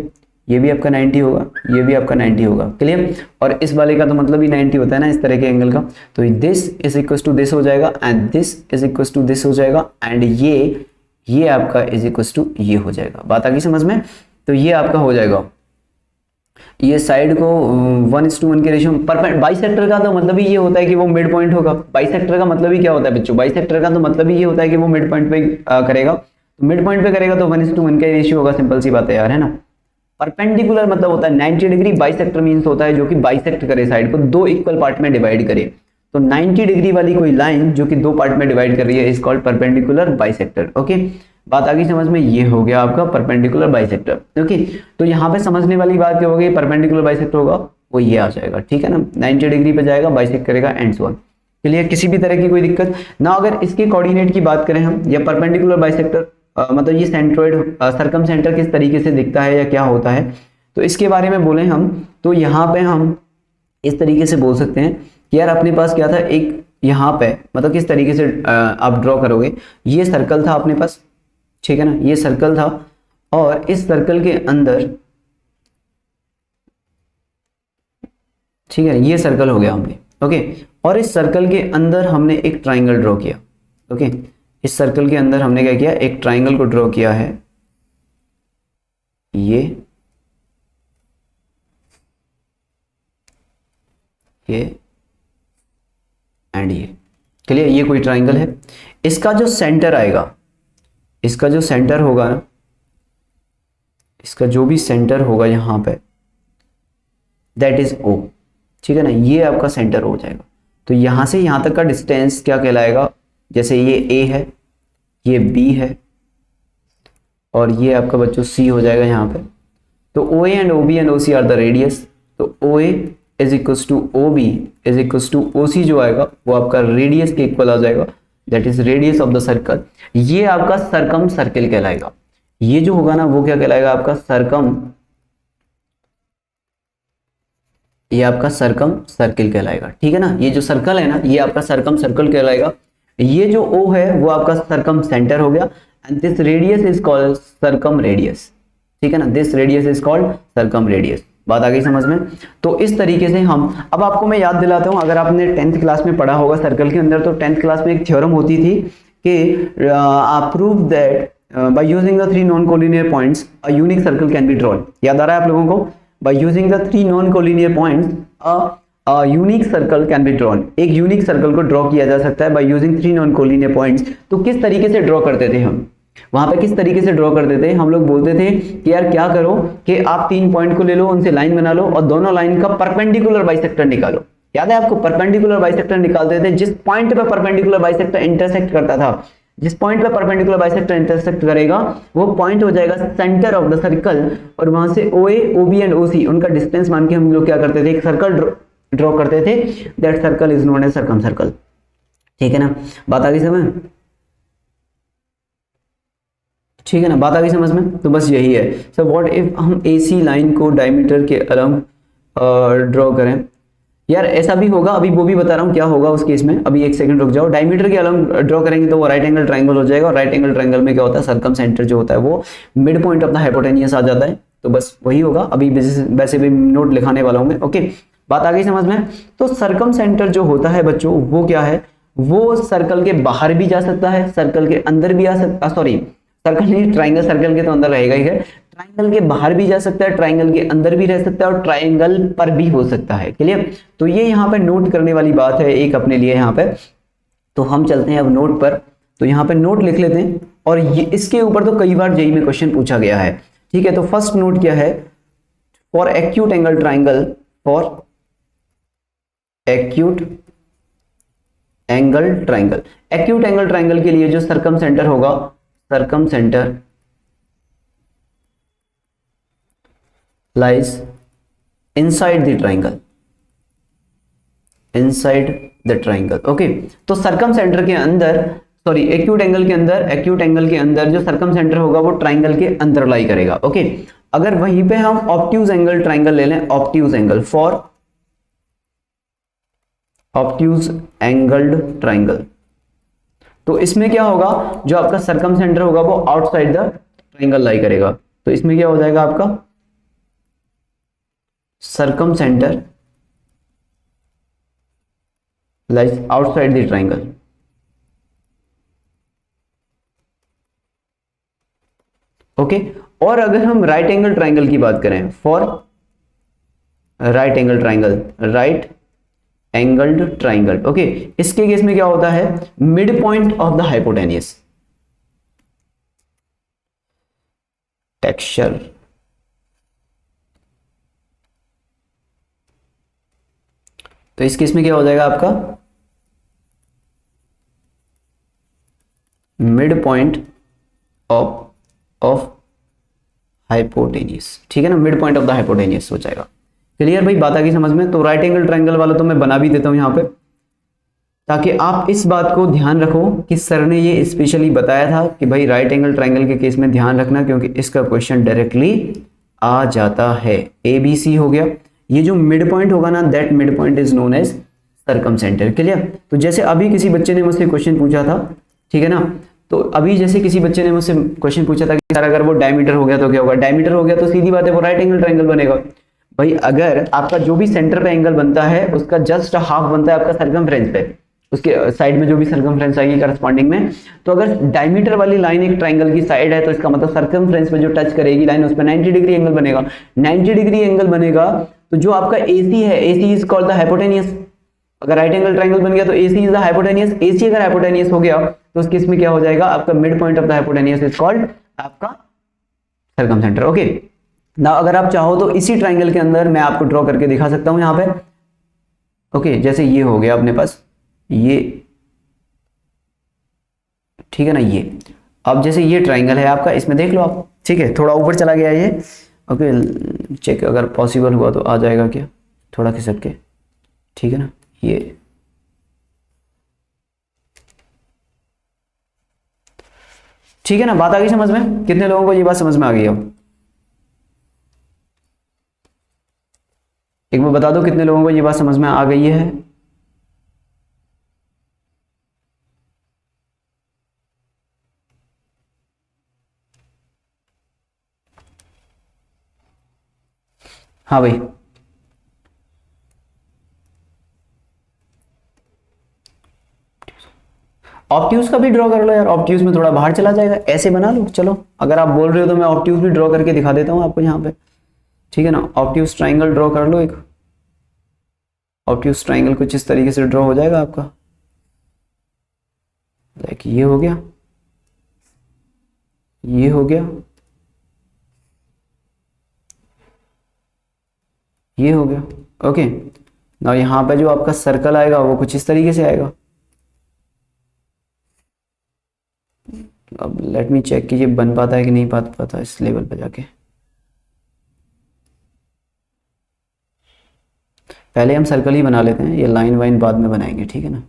ये भी आपका 90 होगा, ये भी आपका 90 होगा। क्लियर? और इस वाले का तो मतलब ही 90 होता है ना, इस तरह के एंगल का। तो this is equal to this हो जाएगा, and this is equal to this हो जाएगा, एंड ये आपका इज इक्वल टू ये हो जाएगा। बात आ गई समझ में? तो ये आपका हो जाएगा, ये साइड को 1:1 के रेशियो में। बाइसेक्टर का तो मतलब ही ये होता है कि वो मिड पॉइंट होगा। बाइसेक्टर का मतलब ही क्या होता है बच्चों? बाइसेक्टर का तो मतलब ही ये होता है कि वो मिड पॉइंट पे करेगा। तो मिड पॉइंट पे करेगा तो 1:1 का रेशियो होगा। सिंपल सी बात है यार, है ना? परपेंडिकुलर मतलब होता है 90 डिग्री, बाइसेक्टर मींस होता है जो कि बाइसेक्ट करे साइड को, दो इक्वल पार्ट में डिवाइड करे। तो 90 डिग्री वाली कोई लाइन जो कि दो पार्ट में डिवाइड कर रही है is called perpendicular bisector. Okay, बात आ गई समझ में? ये हो गया आपका परपेंडिकुलर बाइसेक्टर। ओके, तो यहाँ पे समझने वाली बात क्या होगी? परपेंडिकुलर बाइसेक्टर होगा वो ये आ जाएगा। ठीक है ना? 90 डिग्री पे जाएगा, बाइसेक्ट करेगा, एंड सो ऑन। क्लियर? किसी भी तरह की कोई दिक्कत ना? अगर इसके कोऑर्डिनेट की बात करें हम, या परपेंडिकुलर बाइसेक्टर मतलब ये सेंट्रोइड सरकम सेंटर किस तरीके से दिखता है या क्या होता है, तो इसके बारे में बोले हम तो यहाँ पे हम इस तरीके से बोल सकते हैं कि यार अपने पास क्या था, एक यहाँ पे मतलब किस तरीके से आप ड्रॉ करोगे। ये सर्कल था अपने पास, ठीक है ना? ये सर्कल था, और इस सर्कल के अंदर, ठीक है, ये सर्कल हो गया हमने। ओके, और इस सर्कल के अंदर हमने एक ट्राइंगल ड्रॉ किया। ओके, इस सर्कल के अंदर हमने क्या किया? एक ट्राइंगल को ड्रॉ किया है, ये एंड ये। क्लियर? ये कोई ट्राइंगल है। इसका जो सेंटर आएगा, इसका जो सेंटर होगा ना, इसका जो भी सेंटर होगा यहां पे, दैट इज ओ। ठीक है ना? ये आपका सेंटर हो जाएगा। तो यहां से यहां तक का डिस्टेंस क्या कहलाएगा? जैसे ये ए है, ये बी है, और ये आपका बच्चों सी हो जाएगा यहाँ पे। तो O A and O B and O C are the radius. तो O A is equal to O B is equal to O C जो आएगा वो आपका रेडियस के इक्वल आ जाएगा। That is radius of the circle, ये आपका सरकम सर्किल कहलाएगा। ये जो होगा ना वो क्या कहलाएगा आपका सरकम, ये आपका सरकम सर्किल कहलाएगा, ठीक है ना। ये जो सर्कल है ना ये आपका सरकम सर्कल कहलाएगा। ये जो O है वो आपका सरकम सेंटर हो गया, and this radius is called circumradius, ठीक है ना, this radius is called circumradius. बात आ गई समझ में। तो इस तरीके से हम, अब आपको मैं याद दिलाता हूं, अगर आपने 10th क्लास में पढ़ा होगा सर्कल के अंदर, तो 10th क्लास में एक थ्योरम होती थी कि prove that by using the 3 non collinear points a unique circle can be drawn. याद आ रहा है आप लोगों को? By using the 3 non collinear points a unique circle can be drawn, एक यूनिक सर्कल को ड्रॉ किया जा सकता है by using 3 non collinear points. तो किस तरीके से ड्रॉ करते थे हम वहां पे, किस तरीके से ड्रॉ करते थे हम लोग? बोलते थे कि यार क्या करो कि आप 3 पॉइंट को ले लो, उनसे लाइन बना लो और दोनों लाइन का परपेंडिकुलर बाइसेक्टर निकालो। याद है आपको? परपेंडिकुलर बाइसेक्टर निकालते थे, जिस पॉइंट पे परपेंडिकुलर बाइसेक्टर इंटरसेक्ट करता था, जिस पॉइंट पे परपेंडिकुलर बाइसेक्टर इंटरसेक्ट करेगा वो पॉइंट हो जाएगा सेंटर ऑफ द सर्कल, और वहां से OA, OB एंड OC उनका डिस्टेंस मान के हम लोग क्या करते थे, एक सर्कल ड्रॉ करते थे। That circle is known as circumcircle, ठीक है ना। बात आ गई समझ? ठीक है ना, बात आ गई समझ में। तो बस यही है। सो व्हाट इफ हम AC लाइन को डायमीटर के अलोंग ड्रॉ करें? यार ऐसा भी होगा, अभी वो भी बता रहा हूँ क्या होगा उस केस में, अभी एक सेकंड रुक जाओ। डायमीटर के अलोंग ड्रॉ करेंगे तो वो राइट एंगल ट्रायंगल हो जाएगा, और राइट एंगल ट्रायंगल में क्या होता है, सरकम सेंटर जो होता है वो midpoint of the hypotenuse आ जाता है। तो बस वही होगा, अभी वैसे भी नोट लिखाने वाला हूँ मैं। ओके, बात आ गई समझ में। तो सरकम सेंटर जो होता है बच्चों वो क्या है, वो सर्कल के बाहर भी जा सकता है, सर्कल के अंदर भी आ सकता, सॉरी सर्कल नहीं, ट्राइंगल सर्कल के तो अंदर रहेगा ही है, ट्राइंगल के बाहर भी जा सकता है, ट्राइंगल के अंदर भी रह सकता है, और ट्राइंगल पर भी हो सकता है। क्लियर? तो ये यहाँ पे नोट करने वाली बात है एक अपने लिए यहाँ पे। तो हम चलते हैं अब नोट पर, तो यहाँ पे नोट लिख लेते हैं, और ये इसके ऊपर तो कई बार जेईई में क्वेश्चन पूछा गया है, ठीक है। तो फर्स्ट नोट क्या है, for acute angle triangle, for acute angle triangle, acute angle triangle के लिए जो सरकम सेंटर होगा, circumcentre lies inside the triangle, inside the triangle। Okay, तो सरकम सेंटर के अंदर, सॉरी एक्यूट एंगल के अंदर, एक्यूट एंगल के अंदर जो सरकम सेंटर होगा वो ट्राइंगल के अंदर लाई करेगा। ओके, अगर वहीं पे हम ऑब्ट्यूज एंगल ट्राइंगल ले लें, obtuse angle, for obtuse angled triangle, तो इसमें क्या होगा, जो आपका सरकम सेंटर होगा वो आउटसाइड द ट्राइंगल लाई करेगा। तो इसमें क्या हो जाएगा आपका, circumcentre lies outside the triangle. Okay, और अगर हम राइट एंगल ट्राइंगल की बात करें, for right angle triangle, right angled triangle, okay, इसके केस में क्या होता है, midpoint of the hypotenuse, texture, तो इस केस में क्या हो जाएगा आपका, मिड पॉइंट ऑफ हाइपोटेनियस, ठीक है ना, mid point of the hypotenuse हो जाएगा। क्लियर भाई, बात आ गई समझ में। तो राइट एंगल ट्राइंगल वाला तो मैं बना भी देता हूं यहां पे, ताकि आप इस बात को ध्यान रखो कि सर ने ये स्पेशली बताया था कि भाई राइट एंगल ट्राइंगल के केस में ध्यान रखना, क्योंकि इसका क्वेश्चन डायरेक्टली आ जाता है। ABC हो गया, ये जो मिड पॉइंट होगा ना, that midpoint is known as circumcentre. Clear? तो जैसे अभी किसी बच्चे ने मुझसे क्वेश्चन पूछा था, ठीक है ना, तो अभी जैसे किसी बच्चे ने मुझसे क्वेश्चन पूछा था कि सर अगर वो डायमीटर हो गया तो क्या होगा, डायमीटर हो गया तो सीधी बात है वो राइट एंगल ट्राइंगल बनेगा। भाई अगर आपका जो भी सेंटर पे एंगल बनता है उसका जस्ट हाफ बनता है आपका सर्कमफ्रेंस पे, उसके साइड में जो भी सर्कमफ्रेंस आएगी करस्पॉन्डिंग में, तो अगर डायमीटर वाली लाइन एक ट्राइंगल की साइड है तो इसका मतलब सर्कमफ्रेंस पे जो टच करेगी लाइन उस पर 90 डिग्री एंगल बनेगा। 90 डिग्री एंगल बनेगा तो जो आपका AC है, AC is called the hypotenuse. अगर राइट एंगल ट्राइंगल बन गया तो AC is the hypotenuse. AC अगर हाइपोटेनियस हो गया तो उस केस में क्या हो जाएगा, आपका mid point of the hypotenuse is called आपका सरकम सेंटर। ओके, ना अगर आप चाहो तो इसी ट्राइंगल के अंदर मैं आपको ड्रॉ करके दिखा सकता हूं यहां पे। ओके, जैसे ये हो गया अपने पास, ये ठीक है ना, ये अब जैसे ये ट्राइंगल है आपका, इसमें देख लो आप, ठीक है, थोड़ा ऊपर चला गया ये। ओके, चेक अगर पॉसिबल हुआ तो आ जाएगा क्या, थोड़ा खिसक के, ठीक है ना, ये ठीक है ना, बात आ गई समझ में? कितने लोगों को ये बात समझ में आ गई? अब एक बार बता दो कितने लोगों को ये बात समझ में आ गई है? हाँ भाई, ऑब्ट्यूज का भी ड्रॉ कर लो यार, ऑब्ट्यूज में थोड़ा बाहर चला जाएगा, ऐसे बना लो। चलो अगर आप बोल रहे हो तो मैं ऑब्ट्यूज भी ड्रॉ करके दिखा देता हूँ आपको यहाँ पे, ठीक है ना। ऑब्ट्यूज ट्राइंगल ड्रॉ कर लो एक, ऑब्ट्यूज ट्राइंगल कुछ इस तरीके से ड्रॉ हो जाएगा आपका। लाइक ये हो गया, ये हो गया, ये हो गया। ओके ना, यहाँ पे जो आपका सर्कल आएगा वो कुछ इस तरीके से आएगा। अब लेट मी चेक कि ये बन पाता है कि नहीं पाता इस लेवल पे जाके। पहले हम सर्कल ही बना लेते हैं, ये लाइन वाइन बाद में बनाएंगे, ठीक है ना।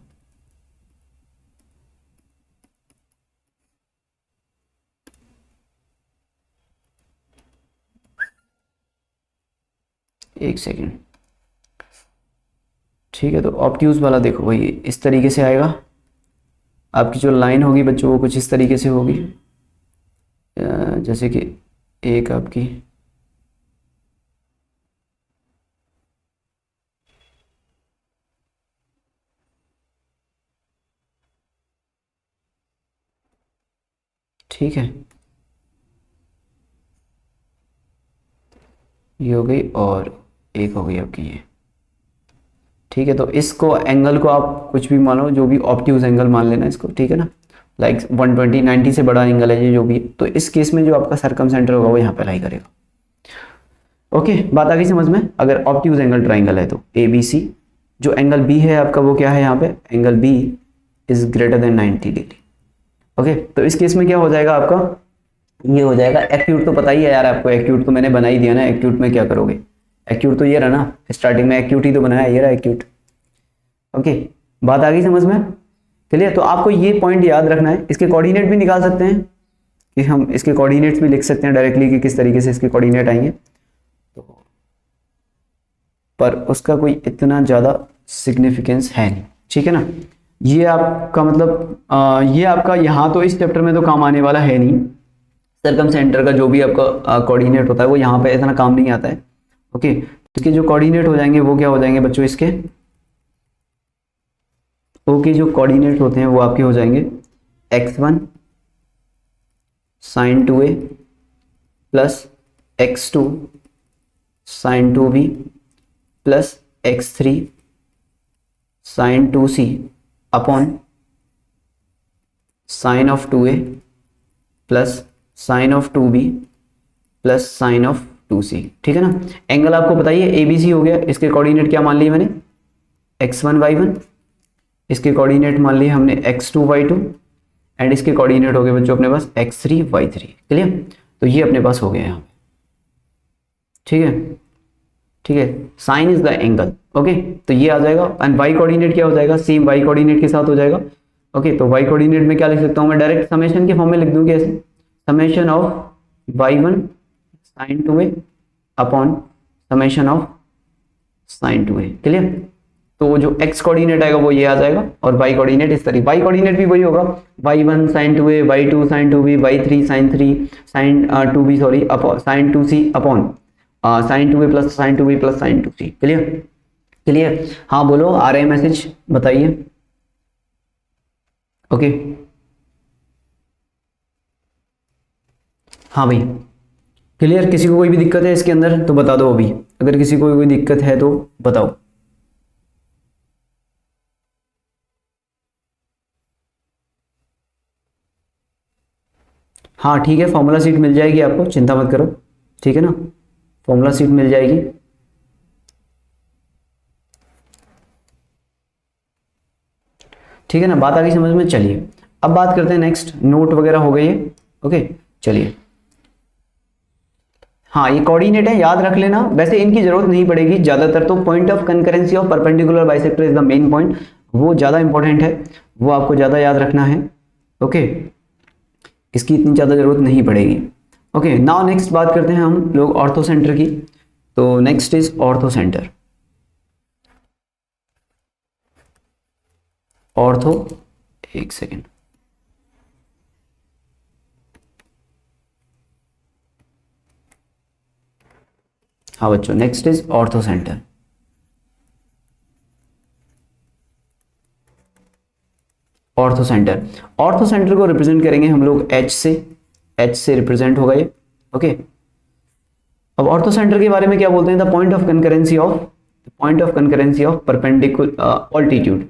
एक सेकेंड, ठीक है। तो ऑब्ट्यूज वाला देखो भाई, इस तरीके से आएगा। आपकी जो लाइन होगी बच्चों वो कुछ इस तरीके से होगी, जैसे कि एक आपकी ठीक है, ये हो गई और एक हो गई आपकी ये, ठीक है। तो इसको एंगल को आप कुछ भी मानो, जो भी ऑब्ट्यूज एंगल मान लेना इसको, ठीक है ना। लाइक 120 90 से बड़ा एंगल है ये जो भी, तो इस केस में जो आपका सरकम सेंटर होगा वो यहाँ पे लाई करेगा। ओके, बात आ गई समझ में? अगर ऑब्ट्यूज एंगल ट्राइंगल है तो ए बी सी, जो एंगल बी है आपका वो क्या है यहाँ पे, angle B is greater than 90 degree. Okay, तो इस केस में क्या हो जाएगा आपका, ये हो जाएगा एक्यूट। तो पता ही है यार आपको, एक्यूट तो मैंने बना ही दिया ना। एक्यूट में क्या करोगे, एक्यूट तो ये रहा ना, स्टार्टिंग में एक्यूट ही तो बनाया, ये रहा एक्यूट। ओके, बात आ गई समझ में? क्लियर? तो आपको ये पॉइंट याद रखना है। इसके कोऑर्डिनेट भी निकाल सकते हैं, कि हम इसके कोऑर्डिनेट्स भी लिख सकते हैं डायरेक्टली कि किस तरीके से इसके कोऑर्डिनेट आएंगे, तो पर उसका कोई इतना ज़्यादा सिग्निफिकेंस है नहीं, ठीक है ना। ये आपका मतलब ये आपका यहाँ तो इस चैप्टर में तो काम आने वाला है नहीं। सरकम सेंटर का जो भी आपका कोऑर्डिनेट होता है वो यहाँ पे इतना काम नहीं आता है। ओके, इसके जो कोऑर्डिनेट हो जाएंगे वो क्या हो जाएंगे बच्चों, इसके ओके जो कोऑर्डिनेट होते हैं वो आपके हो जाएंगे x1 sin 2a plus x2 sin 2b plus x3 sin 2c upon sin of 2a plus sin of 2b plus sin of 2c, ठीक है ना। एंगल आपको बताइए ABC हो गया, इसके कोऑर्डिनेट क्या मान लिए मैंने, x1 y1, इसके कोऑर्डिनेट मान लिए हमने x2 y2 एंड इसके कोऑर्डिनेट हो गए बच्चों अपने पास x3 y3। क्लियर? तो ये अपने पास हो गया यहाँ पे, ठीक है, ठीक है। Sine is the angle. Okay, तो ये आ जाएगा एंड y कोऑर्डिनेट क्या हो जाएगा, सेम y कोऑर्डिनेट के साथ हो जाएगा। ओके, तो y कोऑर्डिनेट में क्या लिख सकता हूँ मैं, डायरेक्ट समेशन के फॉर्म में लिख दूंगी ऐसे, summation of y1 sin 2a upon summation of sin 2a। Clear? तो जो x कोऑर्डिनेट आएगा वो ये आ जाएगा और y कोऑर्डिनेट इस तरीके, y कोऑर्डिनेट भी वही होगा, y1 sin 2a, y2 sin 2b, y3 sin 3 sin 2b sorry upon sin 2c upon sin 2a plus sin 2b plus sin 2c। Clear? Clear? हाँ बोलो, आ रहे हैं मैसेज, बताइए। ओके, हाँ भाई क्लियर? किसी को कोई भी दिक्कत है इसके अंदर तो बता दो अभी, अगर किसी को कोई दिक्कत है तो बताओ। हाँ ठीक है, फॉर्मूला सीट मिल जाएगी आपको, चिंता मत करो, ठीक है ना, फॉर्मूला सीट मिल जाएगी। ठीक है ना, बात आ गई समझ में? चलिए अब बात करते हैं नेक्स्ट, नोट वगैरह हो गई है। ओके चलिए, हाँ ये कोऑर्डिनेट है, याद रख लेना, वैसे इनकी जरूरत नहीं पड़ेगी ज्यादातर, तो point of concurrency of perpendicular bisector is the main point, वो ज्यादा इंपॉर्टेंट है, वो आपको ज्यादा याद रखना है। ओके, इसकी इतनी ज़्यादा ज़रूरत नहीं पड़ेगी। ओके, नाउ नेक्स्ट बात करते हैं हम लोग ऑर्थो सेंटर की। तो next is ortho centre. Ortho, एक सेकेंड, हाँ बच्चों, next is ortho centre. Ortho centre, ortho centre को रिप्रेजेंट करेंगे हम लोग एच से, एच से रिप्रेजेंट होगा ये। ओके, अब ऑर्थो सेंटर के बारे में क्या बोलते हैं? The point of concurrency of, point of concurrency of perpendicular altitude,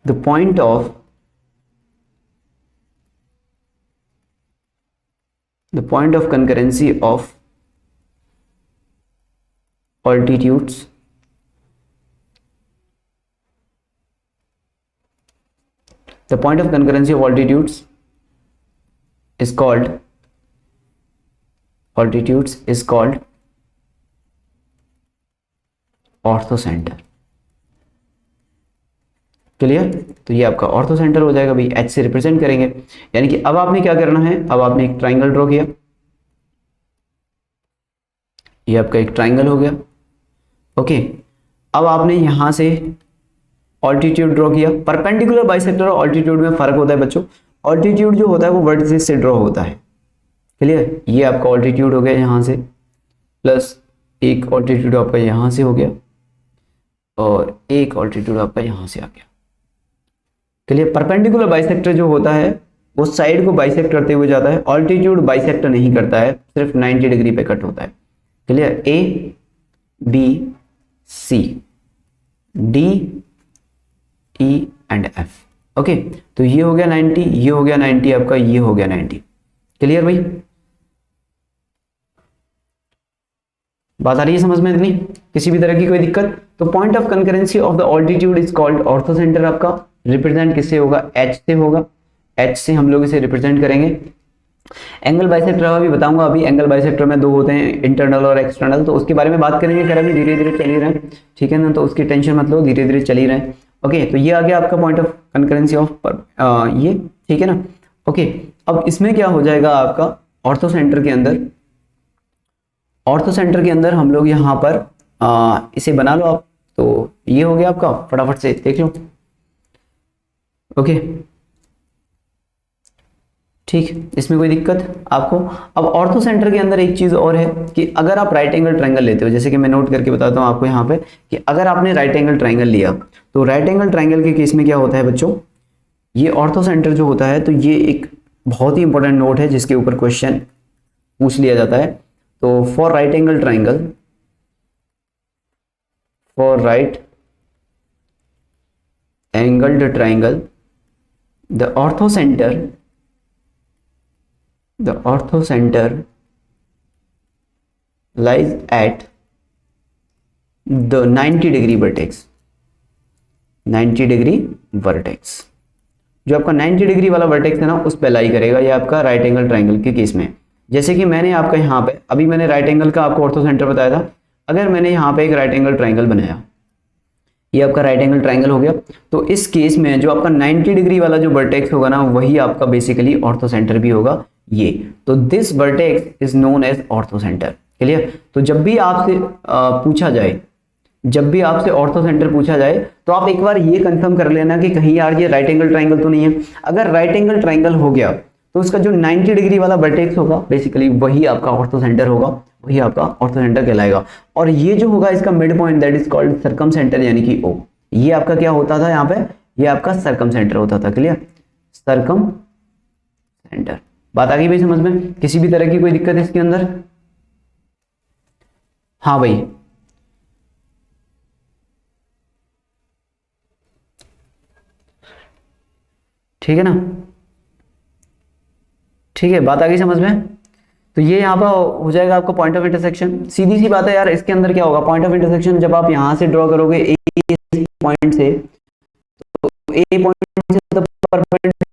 the point of concurrency of altitudes is called ortho centre. Clear? तो ये आपका ऑर्थो सेंटर हो जाएगा भाई, एच से रिप्रेजेंट करेंगे। यानी कि अब आपने क्या करना है, अब आपने एक ट्राइंगल ड्रॉ किया, ये आपका एक ट्राइंगल हो गया। ओके, अब आपने यहां से ऑल्टीट्यूड ड्रॉ किया। परपेंडिकुलर बाइसेक्टर और ऑल्टीट्यूड में फर्क होता है बच्चों। ऑल्टीट्यूड जो होता है वो वर्टिसेस से ड्रॉ होता है। क्लियर? ये आपका ऑल्टीट्यूड हो गया यहां से, प्लस एक ऑल्टीट्यूड आपका यहां से हो गया और एक ऑल्टीट्यूड आपका यहां से आ गया। क्लियर? परपेंडिकुलर बाइसेक्टर जो होता है वो साइड को बाइसेक्ट करते हुए जाता है, ऑल्टीट्यूड बाइसेक्ट नहीं करता है, सिर्फ 90 डिग्री पे कट होता है। Clear? A B C D E and F. Okay, तो ये हो गया 90, ये हो गया 90 आपका, ये हो गया 90। क्लियर भाई? बात आ रही है समझ में इतनी? किसी भी तरह की कोई दिक्कत? तो point of concurrency of the altitude is called ortho centre. आपका रिप्रेजेंट किससे होगा? एच से होगा। एच से हम लोग इसे रिप्रेजेंट करेंगे। एंगल बाइसेक्टर का भी बताऊंगा अभी। एंगल बाइसेक्टर में दो होते हैं, इंटरनल और एक्सटर्नल, तो उसके बारे में बात करेंगे। खैर अभी धीरे धीरे चल ही रहे हैं, ठीक है ना, तो उसकी टेंशन मत लो, धीरे धीरे चल ही रहे हैं। ओके, तो ये आ गया आपका पॉइंट ऑफ कंकरेंसी ऑफ ये, ठीक है ना। ओके, अब इसमें क्या हो जाएगा आपका ऑर्थो सेंटर के अंदर, ऑर्थो सेंटर के अंदर हम लोग यहाँ पर इसे बना लो आप। तो ये हो गया आपका, फटाफट से देख लो। ओके, ठीक, इसमें कोई दिक्कत आपको? अब ऑर्थो सेंटर के अंदर एक चीज और है कि अगर आप राइट एंगल ट्रायंगल लेते हो, जैसे कि मैं नोट करके बताता हूँ आपको यहाँ पे कि अगर आपने राइट एंगल ट्रायंगल लिया तो राइट एंगल ट्रायंगल के केस में क्या होता है बच्चों, ये ऑर्थो सेंटर जो होता है, तो ये एक बहुत ही इंपॉर्टेंट नोट है जिसके ऊपर क्वेश्चन पूछ लिया जाता है। तो for right angle triangle, for right angled triangle, the ortho center lies at the 90 degree vertex, 90 degree vertex. जो आपका 90 डिग्री वाला वर्टेक्स है ना, उस पे लाई करेगा ये आपका राइट एंगल ट्रायंगल के केस में। जैसे कि मैंने आपका यहाँ पे अभी मैंने राइट एंगल का आपको ऑर्थो सेंटर बताया था। अगर मैंने यहाँ पे एक राइट एंगल ट्रायंगल बनाया, ये आपका राइट एंगल ट्रायंगल हो गया, तो इस केस में जो आपका 90 डिग्री वाला जो वर्टेक्स होगा ना, वही आपका बेसिकली ऑर्थो सेंटर भी होगा ये। तो this vertex is known as orthocentre. Clear? तो जब भी आपसे पूछा जाए, जब भी आपसे ऑर्थो सेंटर पूछा जाए, तो आप एक बार ये कंफर्म कर लेना कि कहीं यार ये राइट एंगल ट्रायंगल तो नहीं है। अगर राइट एंगल ट्रायंगल हो गया तो उसका जो 90 डिग्री वाला वर्टेक्स होगा बेसिकली वही आपका ऑर्थो सेंटर होगा, वही आपका ऑर्थो सेंटर कहलाएगा। और ये जो होगा इसका mid point, that is called circum centre, यानी कि ओ। ये आपका क्या होता था यहाँ पे, ये आपका सर्कम सेंटर होता था। क्लियर? Circum centre. बात आ गई भाई समझ में? किसी भी तरह की कोई दिक्कत है इसके अंदर? हाँ भाई, ठीक है ना, ठीक है, बात आ गई समझ में? तो ये यहाँ पर हो जाएगा आपका पॉइंट ऑफ इंटरसेक्शन। सीधी सी बात है यार, इसके अंदर क्या होगा, पॉइंट ऑफ इंटरसेक्शन जब आप यहाँ से ड्रॉ करोगे ए पॉइंट से, तो ए पॉइंट से तो परपेंडिकुलर